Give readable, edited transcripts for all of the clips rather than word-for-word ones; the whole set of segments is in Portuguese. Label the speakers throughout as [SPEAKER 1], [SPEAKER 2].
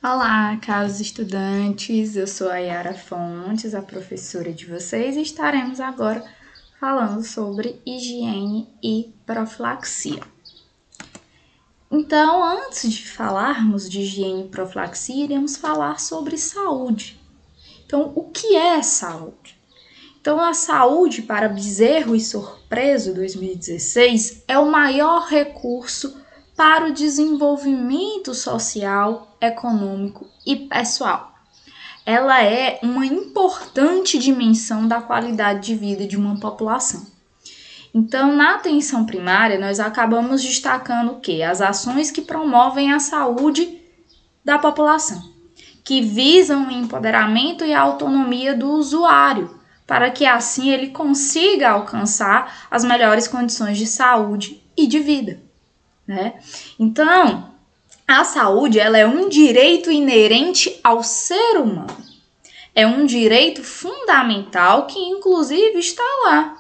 [SPEAKER 1] Olá, caros estudantes, eu sou a Yara Fontes, a professora de vocês, e estaremos agora falando sobre higiene e profilaxia. Então, antes de falarmos de higiene e profilaxia, iremos falar sobre saúde. Então, o que é saúde? Então, a saúde para Bezerro e Sorpreso 2016 é o maior recurso para o desenvolvimento social, econômico e pessoal. Ela é uma importante dimensão da qualidade de vida de uma população. Então, na atenção primária, nós acabamos destacando o quê? As ações que promovem a saúde da população, que visam o empoderamento e a autonomia do usuário, para que assim ele consiga alcançar as melhores condições de saúde e de vida, né? Então, a saúde ela é um direito inerente ao ser humano. É um direito fundamental que, inclusive, está lá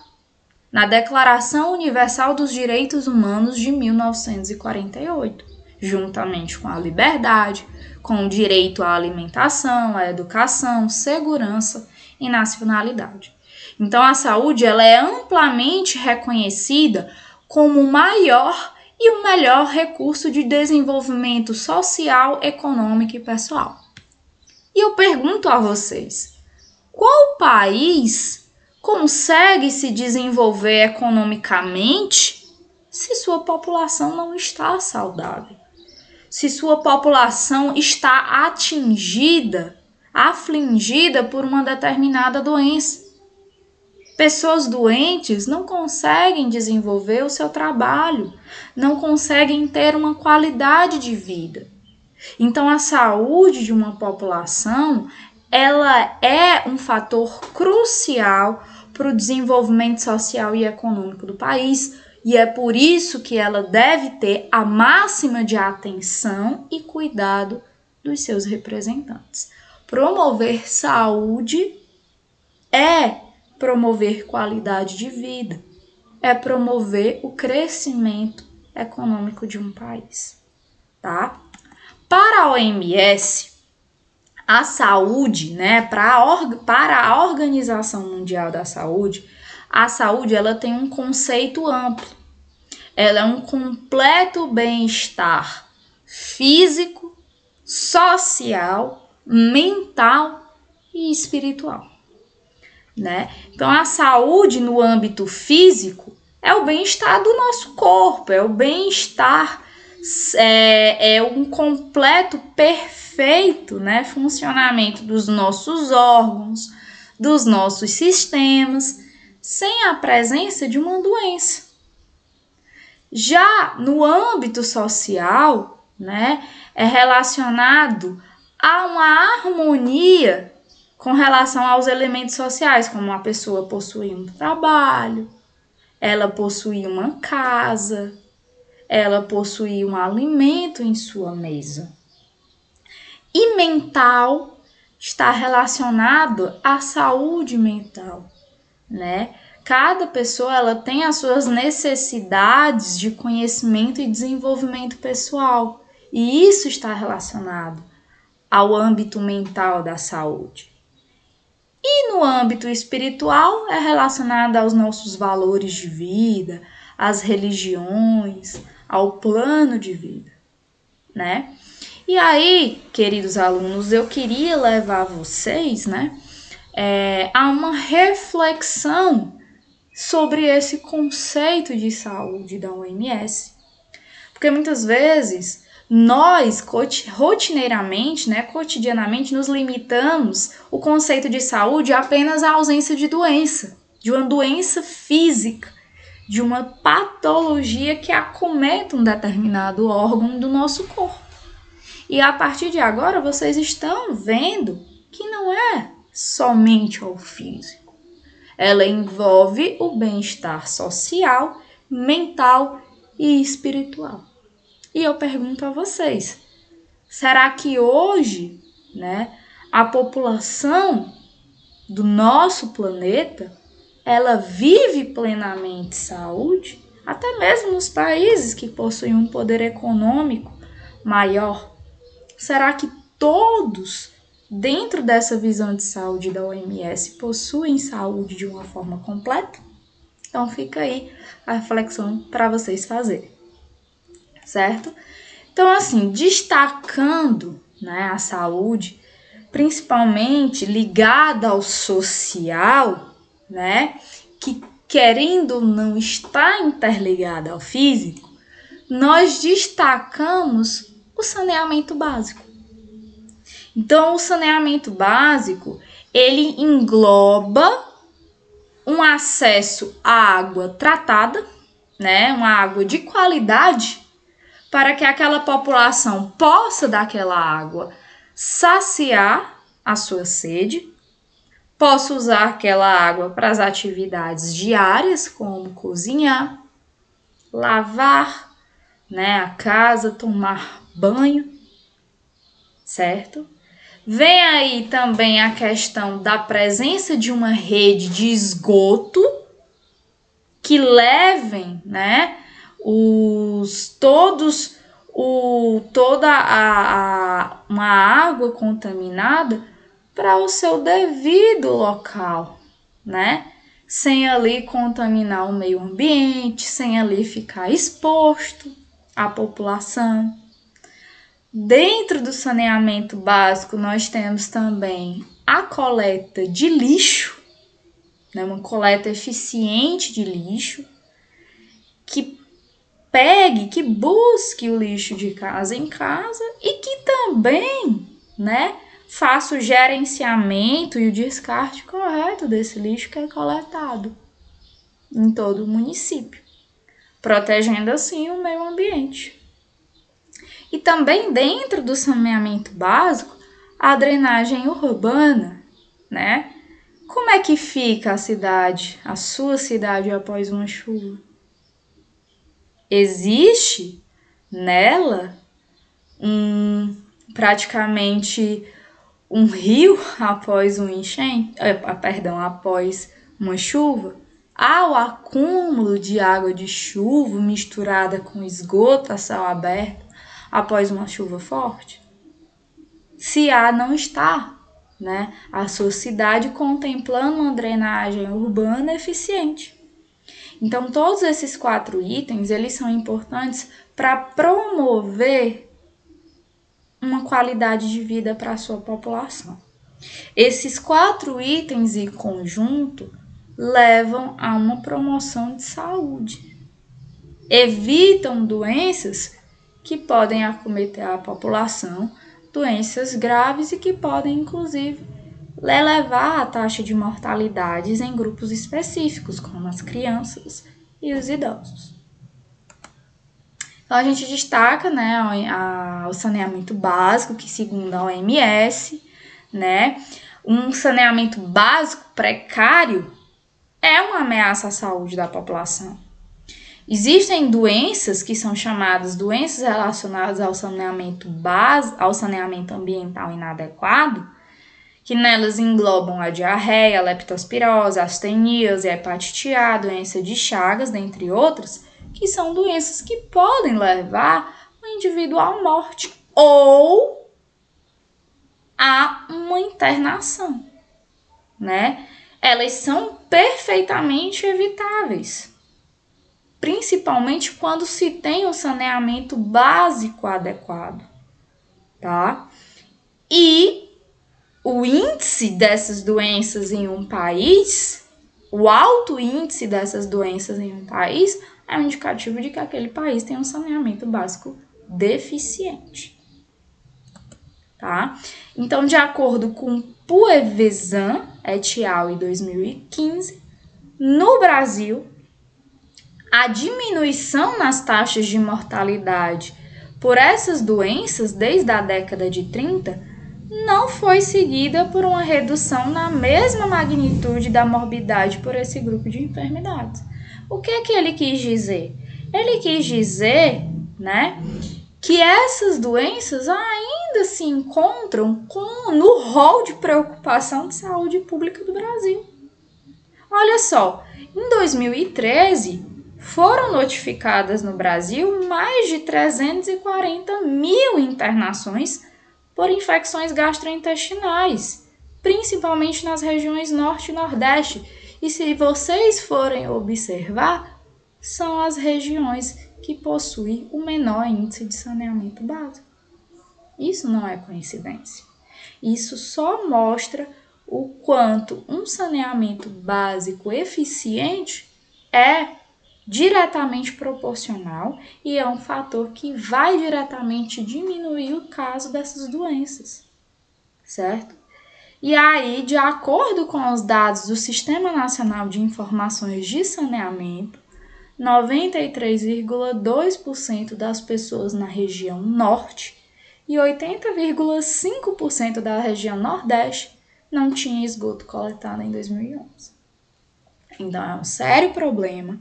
[SPEAKER 1] na Declaração Universal dos Direitos Humanos de 1948, juntamente com a liberdade, com o direito à alimentação, à educação, segurança e nacionalidade. Então, a saúde ela é amplamente reconhecida como o maior e o melhor recurso de desenvolvimento social, econômico e pessoal. E eu pergunto a vocês, qual país consegue se desenvolver economicamente se sua população não está saudável? Se sua população está atingida, afligida por uma determinada doença. Pessoas doentes não conseguem desenvolver o seu trabalho, não conseguem ter uma qualidade de vida. Então, a saúde de uma população, ela é um fator crucial para o desenvolvimento social e econômico do país, e é por isso que ela deve ter a máxima de atenção e cuidado dos seus representantes. Promover saúde é promover qualidade de vida, é promover o crescimento econômico de um país, tá? Para a OMS, a saúde, né, para a Organização Mundial da Saúde, a saúde ela tem um conceito amplo. Ela é um completo bem-estar físico, social, mental e espiritual, né? Então, a saúde no âmbito físico é o bem-estar do nosso corpo, é o bem-estar, é um completo, perfeito, né, funcionamento dos nossos órgãos, dos nossos sistemas, sem a presença de uma doença. Já no âmbito social, né, é relacionado a uma harmonia com relação aos elementos sociais, como uma pessoa possuir um trabalho, ela possuir uma casa, ela possuir um alimento em sua mesa. E mental está relacionado à saúde mental, né? Cada pessoa ela tem as suas necessidades de conhecimento e desenvolvimento pessoal, e isso está relacionado ao âmbito mental da saúde. E no âmbito espiritual é relacionado aos nossos valores de vida, às religiões, ao plano de vida, né? E aí, queridos alunos, eu queria levar vocês, né, a uma reflexão sobre esse conceito de saúde da OMS. Porque muitas vezes nós, rotineiramente, né, cotidianamente, nos limitamos o conceito de saúde apenas à ausência de doença, de uma doença física, de uma patologia que acometa um determinado órgão do nosso corpo. E a partir de agora, vocês estão vendo que não é somente ao físico. Ela envolve o bem-estar social, mental e espiritual. E eu pergunto a vocês, será que hoje, né, a população do nosso planeta, ela vive plenamente saúde? Até mesmo nos países que possuem um poder econômico maior. Será que todos, dentro dessa visão de saúde da OMS, possuem saúde de uma forma completa? Então fica aí a reflexão para vocês fazerem, certo? Então, assim, destacando, né, a saúde, principalmente ligada ao social, né, que querendo ou não está interligada ao físico, nós destacamos o saneamento básico. Então, o saneamento básico, ele engloba um acesso à água tratada, né, uma água de qualidade, para que aquela população possa daquela água saciar a sua sede, possa usar aquela água para as atividades diárias, como cozinhar, lavar, né, a casa, tomar banho, certo? Vem aí também a questão da presença de uma rede de esgoto que levem, né, uma água contaminada para o seu devido local, né? Sem ali contaminar o meio ambiente, sem ali ficar exposto à população. Dentro do saneamento básico, nós temos também a coleta de lixo, né? Uma coleta eficiente de lixo, que busque o lixo de casa em casa e que também, né, faça o gerenciamento e o descarte correto desse lixo que é coletado em todo o município, protegendo assim o meio ambiente. E também dentro do saneamento básico, a drenagem urbana, né? Como é que fica a cidade, a sua cidade após uma chuva? Existe nela praticamente um rio após após uma chuva? Há o acúmulo de água de chuva misturada com esgoto a céu aberto após uma chuva forte? Se há, não está, né, a sua cidade contemplando uma drenagem urbana eficiente. Então, todos esses 4 itens, eles são importantes para promover uma qualidade de vida para a sua população. Esses 4 itens em conjunto levam a uma promoção de saúde. Evitam doenças que podem acometer a população, doenças graves e que podem, inclusive, elevar a taxa de mortalidades em grupos específicos, como as crianças e os idosos. Então, a gente destaca, né, o saneamento básico, que segundo a OMS, né, um saneamento básico precário é uma ameaça à saúde da população. Existem doenças que são chamadas doenças relacionadas ao saneamento ambiental inadequado, que nelas englobam a diarreia, a leptospirose, a astenias, a hepatite A, a doença de Chagas, dentre outras, que são doenças que podem levar o indivíduo à morte ou a uma internação, né? Elas são perfeitamente evitáveis, principalmente quando se tem um saneamento básico adequado, tá? E o índice dessas doenças em um país, o alto índice dessas doenças em um país, é um indicativo de que aquele país tem um saneamento básico deficiente, tá? Então, de acordo com Puevesan et al. Em 2015, no Brasil, a diminuição nas taxas de mortalidade por essas doenças desde a década de 30 não foi seguida por uma redução na mesma magnitude da morbidade por esse grupo de enfermidades. O que é que ele quis dizer? Ele quis dizer, né, que essas doenças ainda se encontram no rol de preocupação de saúde pública do Brasil. Olha só, em 2013, foram notificadas no Brasil mais de 340 mil internações por infecções gastrointestinais, principalmente nas regiões Norte e Nordeste. E se vocês forem observar, são as regiões que possuem o menor índice de saneamento básico. Isso não é coincidência. Isso só mostra o quanto um saneamento básico eficiente é diretamente proporcional e é um fator que vai diretamente diminuir o caso dessas doenças, certo? E aí, de acordo com os dados do Sistema Nacional de Informações de Saneamento, 93,2% das pessoas na região norte e 80,5% da região nordeste não tinha esgoto coletado em 2011. Então, é um sério problema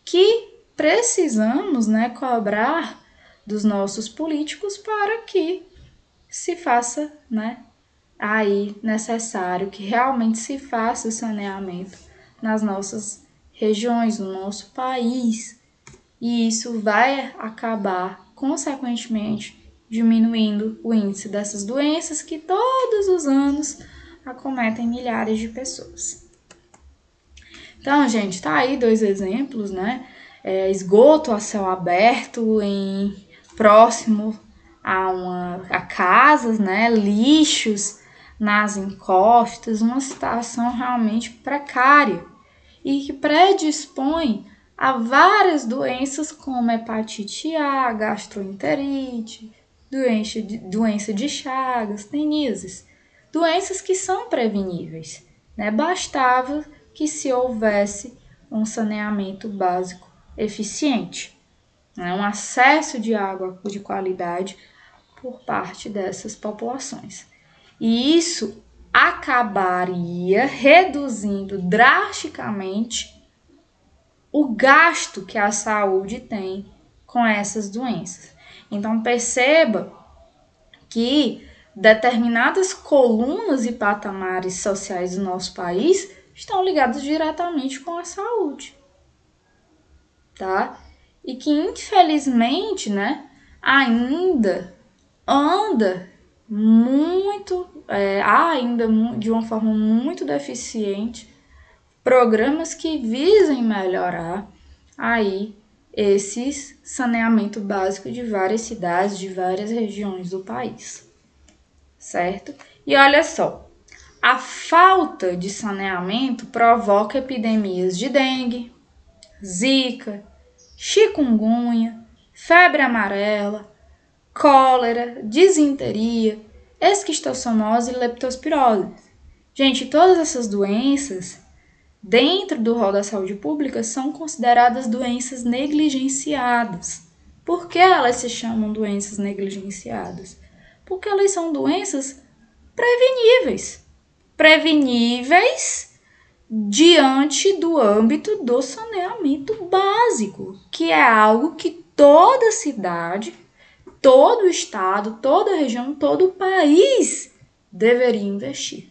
[SPEAKER 1] que precisamos, cobrar dos nossos políticos para que se faça, aí necessário que realmente se faça o saneamento nas nossas regiões, no nosso país. E isso vai acabar, consequentemente, diminuindo o índice dessas doenças que todos os anos acometem milhares de pessoas. Então, gente, tá aí 2 exemplos, esgoto a céu aberto próximo a casas, lixos nas encostas, uma situação realmente precária e que predispõe a várias doenças como hepatite A, gastroenterite, doença de Chagas, teníases, doenças que são preveníveis, Bastava que se houvesse um saneamento básico eficiente, um acesso de água de qualidade por parte dessas populações. E isso acabaria reduzindo drasticamente o gasto que a saúde tem com essas doenças. Então, perceba que determinadas colunas e patamares sociais do nosso país estão ligados diretamente com a saúde, tá? E que, infelizmente, ainda anda muito, ainda de uma forma muito deficiente, programas que visem melhorar aí esse saneamento básico de várias cidades, de várias regiões do país, certo? E olha só, a falta de saneamento provoca epidemias de dengue, zika, chikungunya, febre amarela, cólera, disenteria, esquistossomose e leptospirose. Gente, todas essas doenças, dentro do rol da saúde pública, são consideradas doenças negligenciadas. Por que elas se chamam doenças negligenciadas? Porque elas são doenças preveníveis. Preveníveis diante do âmbito do saneamento básico, que é algo que toda cidade, todo estado, toda região, todo o país deveria investir,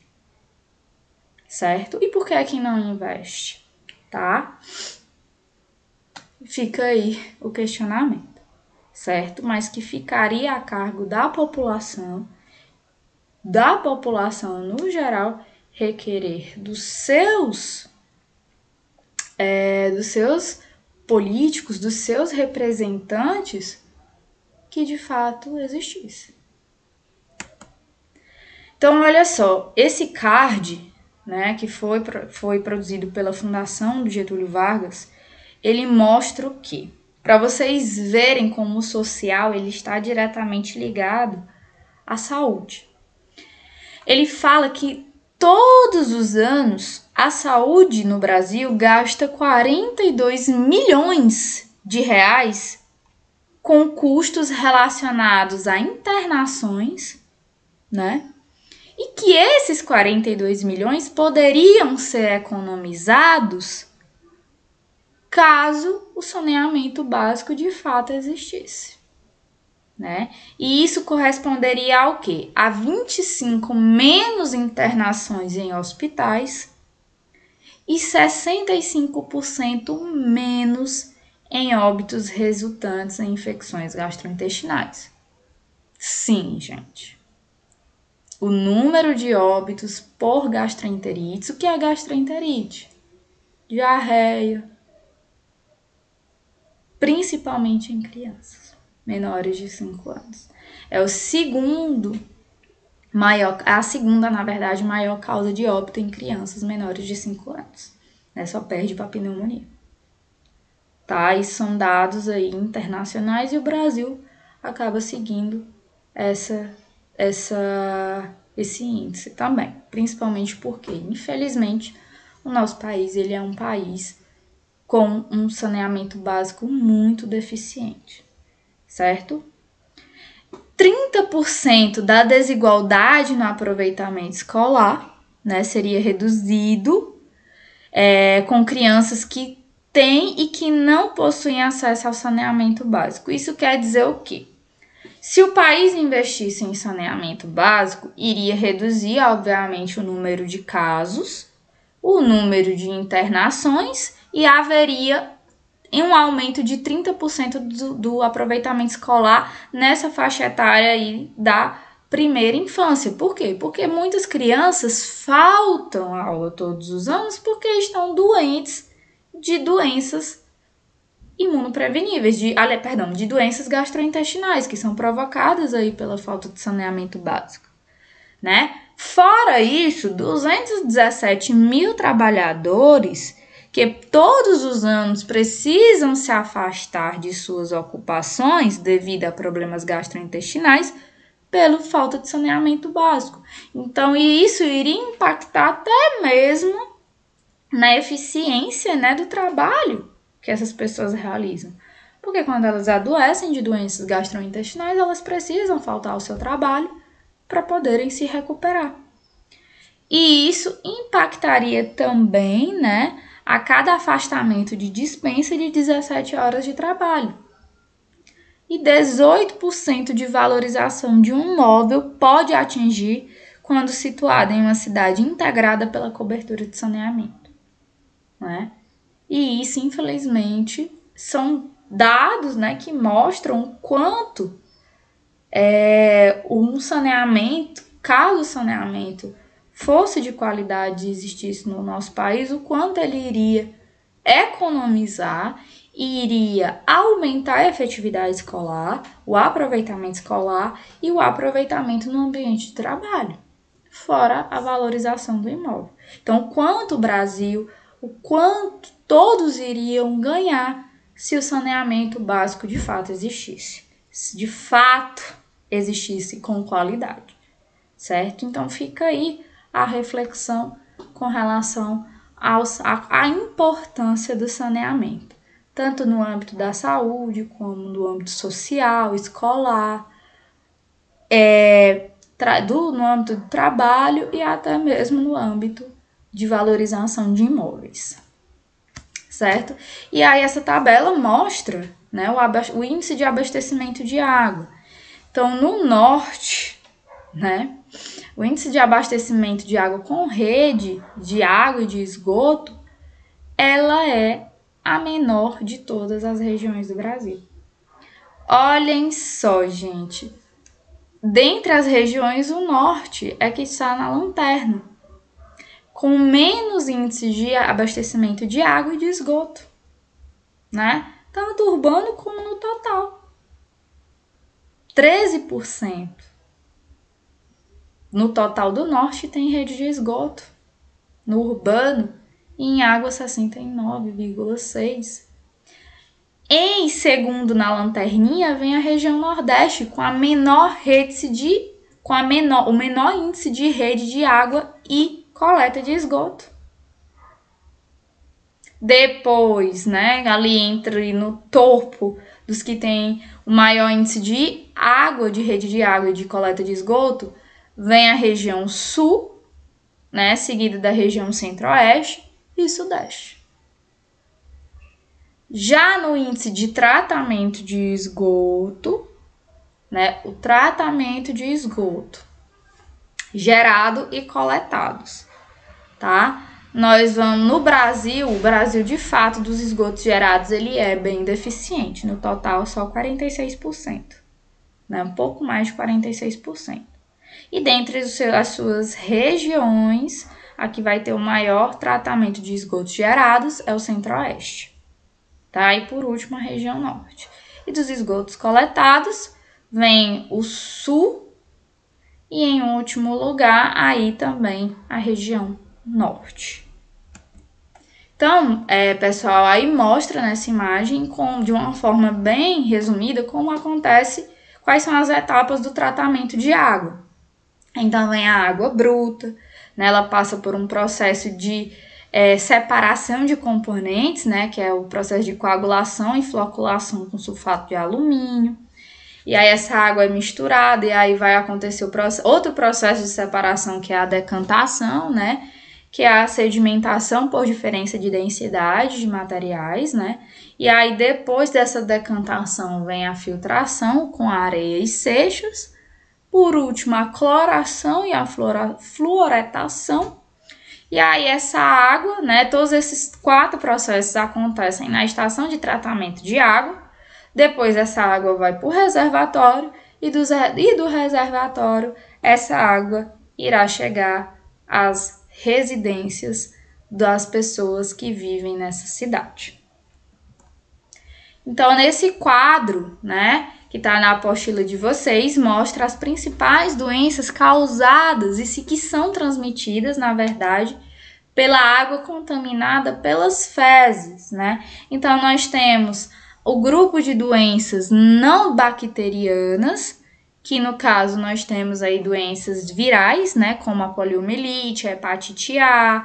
[SPEAKER 1] certo? E por que não investe, tá? Fica aí o questionamento, certo? Mas que ficaria a cargo da população no geral, requerer dos seus políticos, dos seus representantes, que de fato existisse. Então, olha só, esse card, que foi produzido pela Fundação do Getúlio Vargas, ele mostra o quê? Para vocês verem como o social ele está diretamente ligado à saúde. Ele fala que todos os anos a saúde no Brasil gasta 42 milhões de reais com custos relacionados a internações, E que esses 42 milhões poderiam ser economizados caso o saneamento básico de fato existisse, E isso corresponderia ao quê? A 25 menos internações em hospitais e 65% menos em óbitos resultantes em infecções gastrointestinais. Sim, gente. o número de óbitos por gastroenterite. O que é gastroenterite? Diarreia, principalmente em crianças menores de 5 anos. É a segunda, na verdade, maior causa de óbito em crianças menores de 5 anos. Né? Só perde para pneumonia. Tá? E são dados aí internacionais e o Brasil acaba seguindo esse índice também. Principalmente porque, infelizmente, o nosso país ele é um país com um saneamento básico muito deficiente, certo? 30% da desigualdade no aproveitamento escolar, né, seria reduzido com crianças que têm e que não possuem acesso ao saneamento básico. Isso quer dizer o quê? Se o país investisse em saneamento básico, iria reduzir, obviamente, o número de casos, o número de internações e haveria um aumento de 30% do aproveitamento escolar nessa faixa etária aí da primeira infância. Por quê? Porque muitas crianças faltam a aula todos os anos porque estão doentes de doenças imunopreveníveis, de doenças gastrointestinais, que são provocadas aí pela falta de saneamento básico, né? Fora isso, 217 mil trabalhadores que todos os anos precisam se afastar de suas ocupações devido a problemas gastrointestinais pela falta de saneamento básico. Então, isso iria impactar até mesmo na eficiência, né, do trabalho que essas pessoas realizam. Porque quando elas adoecem de doenças gastrointestinais, elas precisam faltar ao seu trabalho para poderem se recuperar. E isso impactaria também, né, a cada afastamento de dispensa de 17 horas de trabalho. E 18% de valorização de um imóvel pode atingir quando situado em uma cidade integrada pela cobertura de saneamento, né? E isso, infelizmente, são dados, né, que mostram o quanto um saneamento, caso o saneamento fosse de qualidade e existisse no nosso país, o quanto ele iria economizar e iria aumentar a efetividade escolar, o aproveitamento escolar e o aproveitamento no ambiente de trabalho, fora a valorização do imóvel. Então, o Brasil, o quanto todos iriam ganhar se o saneamento básico de fato existisse. Se de fato existisse com qualidade, certo? Então, fica aí a reflexão com relação à importância do saneamento, tanto no âmbito da saúde, como no âmbito social, escolar, no âmbito do trabalho e até mesmo no âmbito de valorização de imóveis, certo? E aí essa tabela mostra, né, o índice de abastecimento de água. Então, no norte, né, o índice de abastecimento de água com rede de água e de esgoto, ela é a menor de todas as regiões do Brasil. Olhem só, gente. Dentre as regiões, o norte é que está na lanterna, com menos índice de abastecimento de água e de esgoto, né? Tanto urbano como no total. 13%. No total do norte tem rede de esgoto. No urbano, em água 69,6%. Em segundo na lanterninha vem a região nordeste, com o menor índice de rede de água e coleta de esgoto. Depois, né, ali entre no topo dos que tem o maior índice de água, de rede de água e de coleta de esgoto, vem a região sul, né, seguida da região centro-oeste e sudeste. Já no índice de tratamento de esgoto, né, o tratamento de esgoto gerado e coletados, tá? Nós vamos no Brasil, o Brasil de fato dos esgotos gerados ele é bem deficiente, no total só 46%, né? Um pouco mais de 46%. E dentre as suas regiões, a que vai ter o maior tratamento de esgotos gerados é o Centro-Oeste, tá? E por último, a região Norte. E dos esgotos coletados, vem o Sul e em último lugar, aí também a região Norte. Então, pessoal, aí mostra nessa imagem de uma forma bem resumida como acontece, quais são as etapas do tratamento de água. Então, vem a água bruta, né, ela passa por um processo de separação de componentes, né, que é o processo de coagulação e floculação com sulfato de alumínio. E aí essa água é misturada e aí vai acontecer outro processo de separação, que é a decantação, né, que é a sedimentação por diferença de densidade de materiais, né? E aí depois dessa decantação vem a filtração com areia e seixos. Por último, a cloração e a fluoretação. E aí essa água, né, todos esses 4 processos acontecem na estação de tratamento de água. Depois essa água vai para o reservatório e do reservatório essa água irá chegar às residências das pessoas que vivem nessa cidade. Então, nesse quadro, né, que está na apostila de vocês, mostra as principais doenças causadas e que são transmitidas, na verdade, pela água contaminada pelas fezes, né? Então, nós temos o grupo de doenças não bacterianas, que no caso nós temos aí doenças virais, né, como a poliomielite, a hepatite A,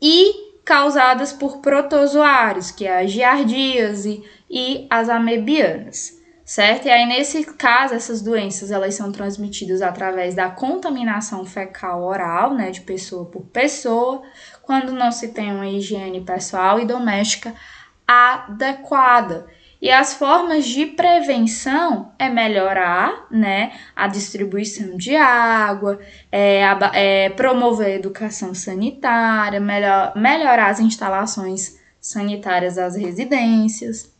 [SPEAKER 1] e causadas por protozoários, que é a giardíase e as amebianas, certo? E aí nesse caso essas doenças elas são transmitidas através da contaminação fecal oral, né, de pessoa por pessoa, quando não se tem uma higiene pessoal e doméstica adequada. E as formas de prevenção é melhorar, né, a distribuição de água, promover a educação sanitária, melhorar as instalações sanitárias das residências.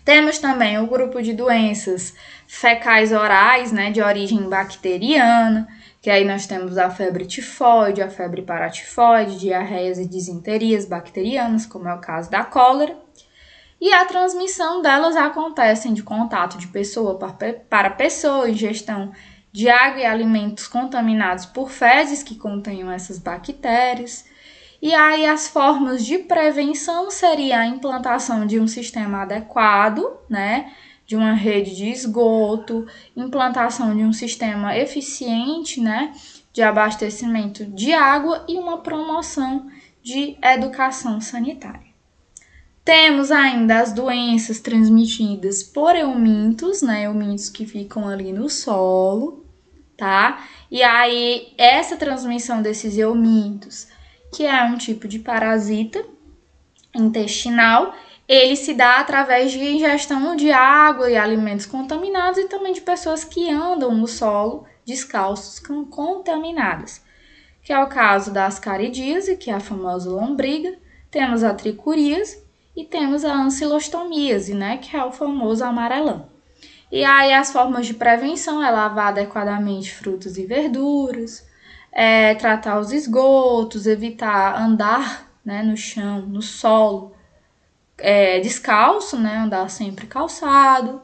[SPEAKER 1] Temos também o grupo de doenças fecais orais, né, de origem bacteriana, que aí nós temos a febre tifoide, a febre paratifoide, diarreias e disenterias bacterianas, como é o caso da cólera. E a transmissão delas acontece de contato de pessoa para pessoa, ingestão de água e alimentos contaminados por fezes que contenham essas bactérias. E aí as formas de prevenção seria a implantação de um sistema adequado, né, de uma rede de esgoto, implantação de um sistema eficiente, né, de abastecimento de água e uma promoção de educação sanitária. Temos ainda as doenças transmitidas por eumintos, né? Eumintos que ficam ali no solo, tá? E aí, essa transmissão desses eumintos, que é um tipo de parasita intestinal, ele se dá através de ingestão de água e alimentos contaminados e também de pessoas que andam no solo descalços contaminadas, que é o caso da ascaridíase, que é a famosa lombriga, temos a tricuríase, e temos a ancilostomíase, né, que é o famoso amarelão. E aí as formas de prevenção é lavar adequadamente frutas e verduras, tratar os esgotos, evitar andar, né, no chão, no solo, descalço, né, andar sempre calçado.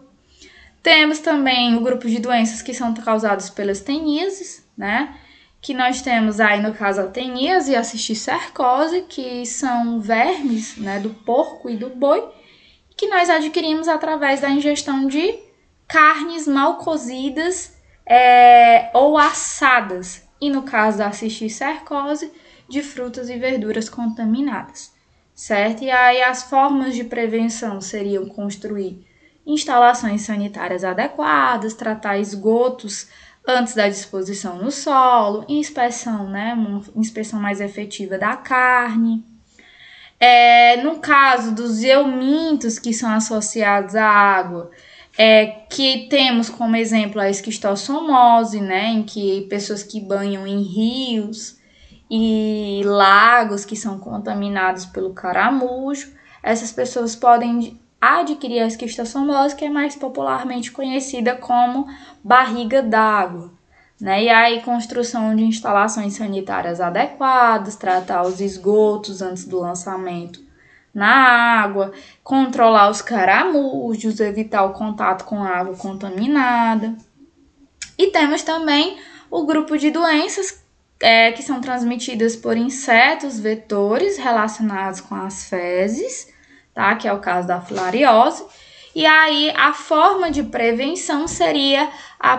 [SPEAKER 1] Temos também o grupo de doenças que são causadas pelas teníases, né, que nós temos aí no caso a teníase e a cisticercose, que são vermes, né, do porco e do boi, que nós adquirimos através da ingestão de carnes mal cozidas ou assadas, e no caso da cisticercose, de frutas e verduras contaminadas, certo? E aí as formas de prevenção seriam construir instalações sanitárias adequadas, tratar esgotos antes da disposição no solo, inspeção, né, uma inspeção mais efetiva da carne. No caso dos eumintos que são associados à água, que temos como exemplo a esquistossomose, né, em que pessoas que banham em rios e lagos que são contaminados pelo caramujo, essas pessoas podem adquirir a esquistossomose, que é mais popularmente conhecida como barriga d'água, né? E aí, construção de instalações sanitárias adequadas, tratar os esgotos antes do lançamento na água, controlar os caramujos, evitar o contato com água contaminada. E temos também o grupo de doenças que são transmitidas por insetos vetores relacionados com as fezes, tá? Que é o caso da filariose. E aí a forma de prevenção seria a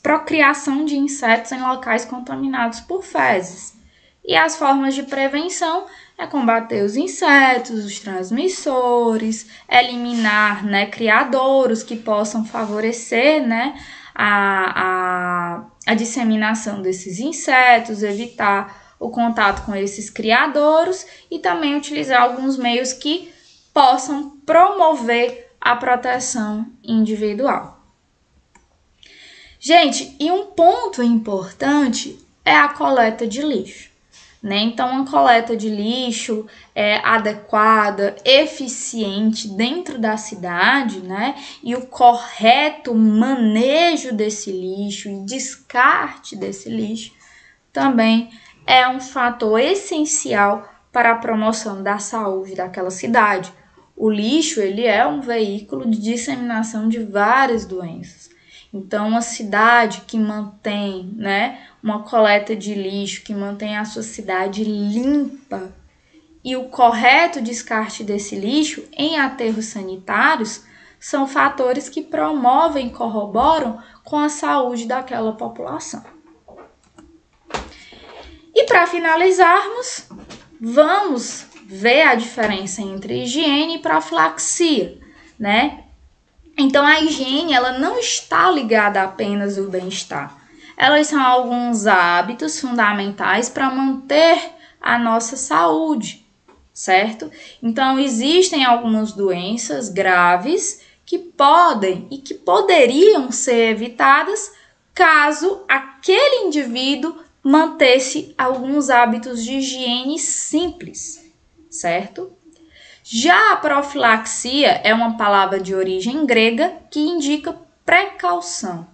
[SPEAKER 1] procriação de insetos em locais contaminados por fezes. E as formas de prevenção é combater os insetos, os transmissores, eliminar, né, criadouros que possam favorecer, né, a disseminação desses insetos, evitar o contato com esses criadouros e também utilizar alguns meios que possam promover a proteção individual. Gente, e um ponto importante é a coleta de lixo, né? Então, uma coleta de lixo adequada, eficiente dentro da cidade, né? E o correto manejo desse lixo e descarte desse lixo também é um fator essencial para a promoção da saúde daquela cidade. O lixo, ele é um veículo de disseminação de várias doenças. Então, uma cidade que mantém, né, uma coleta de lixo, que mantém a sua cidade limpa e o correto descarte desse lixo em aterros sanitários são fatores que promovem e corroboram com a saúde daquela população. E para finalizarmos, vamos ver a diferença entre higiene e profilaxia, né? Então, a higiene, ela não está ligada apenas ao bem-estar. Elas são alguns hábitos fundamentais para manter a nossa saúde, certo? Então, existem algumas doenças graves que podem e que poderiam ser evitadas caso aquele indivíduo mantesse alguns hábitos de higiene simples, certo? Já a profilaxia é uma palavra de origem grega que indica precaução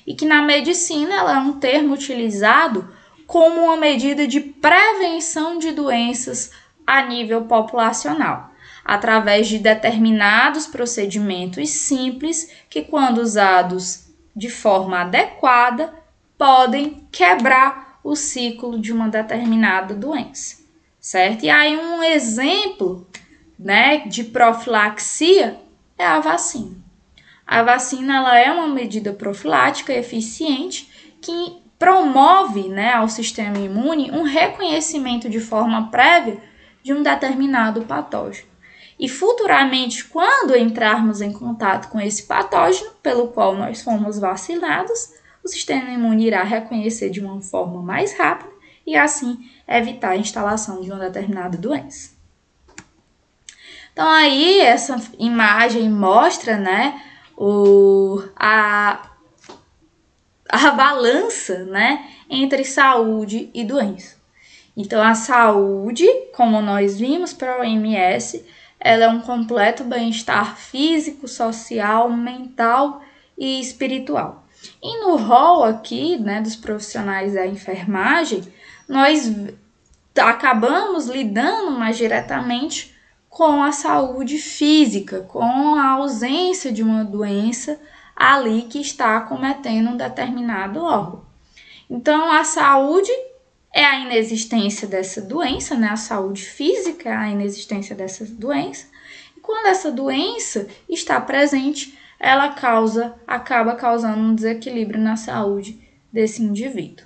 [SPEAKER 1] e que na medicina ela é um termo utilizado como uma medida de prevenção de doenças a nível populacional, através de determinados procedimentos simples que, quando usados de forma adequada, podem quebrar o ciclo de uma determinada doença, certo? E aí um exemplo, né, de profilaxia é a vacina. A vacina, ela é uma medida profilática eficiente que promove, né, ao sistema imune um reconhecimento de forma prévia de um determinado patógeno. E futuramente, quando entrarmos em contato com esse patógeno pelo qual nós fomos vacinados, o sistema imune irá reconhecer de uma forma mais rápida e assim evitar a instalação de uma determinada doença. Então aí essa imagem mostra, né, a balança, né, entre saúde e doença. Então a saúde, como nós vimos para a OMS, ela é um completo bem-estar físico, social, mental e espiritual. E no rol aqui, né, dos profissionais da enfermagem, nós acabamos lidando mais diretamente com a saúde física, com a ausência de uma doença ali que está acometendo um determinado órgão. Então, a saúde é a inexistência dessa doença, né? A saúde física é a inexistência dessa doença. E quando essa doença está presente, ela acaba causando um desequilíbrio na saúde desse indivíduo.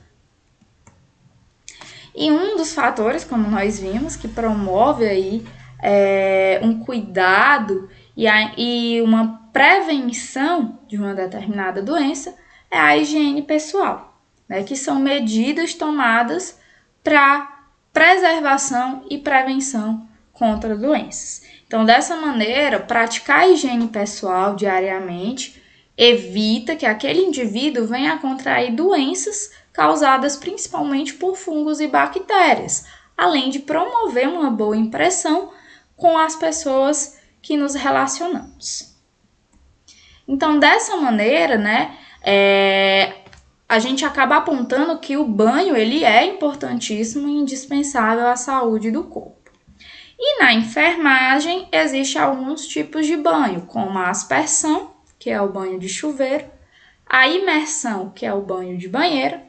[SPEAKER 1] E um dos fatores, como nós vimos, que promove aí um cuidado e uma prevenção de uma determinada doença é a higiene pessoal, né, que são medidas tomadas para preservação e prevenção contra doenças. Então, dessa maneira, praticar a higiene pessoal diariamente evita que aquele indivíduo venha a contrair doenças causadas principalmente por fungos e bactérias, além de promover uma boa impressão com as pessoas que nos relacionamos. Então, dessa maneira, né, A gente acaba apontando que o banho ele é importantíssimo e indispensável à saúde do corpo. E na enfermagem, existem alguns tipos de banho, como a aspersão, que é o banho de chuveiro, a imersão, que é o banho de banheira,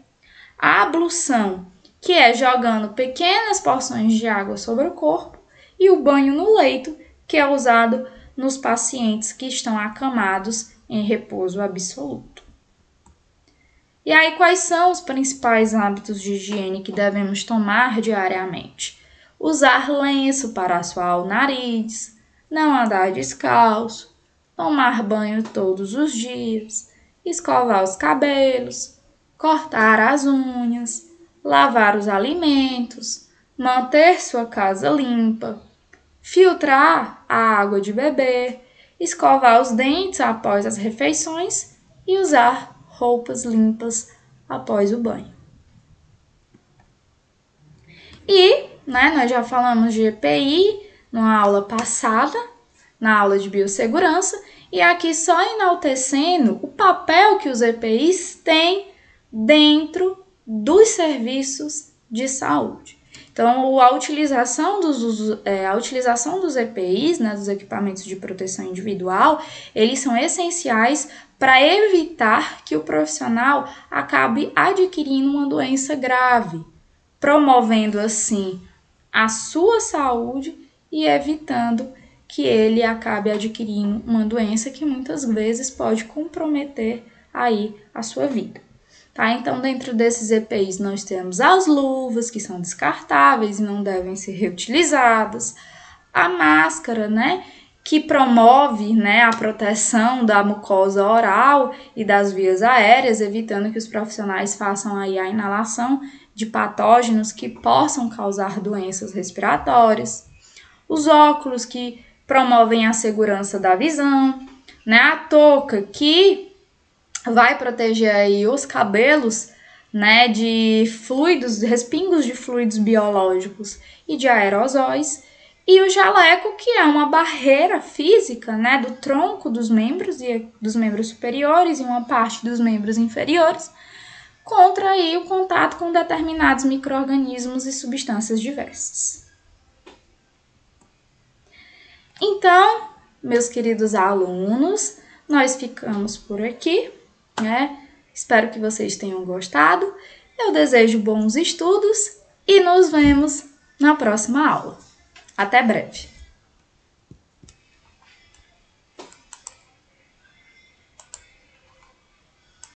[SPEAKER 1] a ablução, que é jogando pequenas porções de água sobre o corpo, e o banho no leito, que é usado nos pacientes que estão acamados em repouso absoluto. E aí, quais são os principais hábitos de higiene que devemos tomar diariamente? Usar lenço para assoar o nariz, não andar descalço, tomar banho todos os dias, escovar os cabelos, cortar as unhas, lavar os alimentos, manter sua casa limpa, filtrar a água de beber, escovar os dentes após as refeições e usar roupas limpas após o banho. E, nós já falamos de EPI na aula passada, na aula de biossegurança, e aqui só enaltecendo o papel que os EPIs têm dentro dos serviços de saúde. Então, a utilização dos EPIs, dos equipamentos de proteção individual, eles são essenciais para evitar que o profissional acabe adquirindo uma doença grave, promovendo assim a sua saúde e evitando que ele acabe adquirindo uma doença que muitas vezes pode comprometer aí a sua vida. Tá? Então, dentro desses EPIs, nós temos as luvas, que são descartáveis e não devem ser reutilizadas, a máscara, que promove, a proteção da mucosa oral e das vias aéreas, evitando que os profissionais façam aí a inalação de patógenos que possam causar doenças respiratórias. Os óculos, que promovem a segurança da visão, a touca, que vai proteger aí os cabelos, de fluidos, respingos de fluidos biológicos e de aerosóis, e o jaleco, que é uma barreira física, do tronco dos membros e dos membros superiores e uma parte dos membros inferiores, contra aí o contato com determinados micro-organismos e substâncias diversas. Então, meus queridos alunos, nós ficamos por aqui, Espero que vocês tenham gostado. Eu desejo bons estudos e nos vemos na próxima aula. Até breve!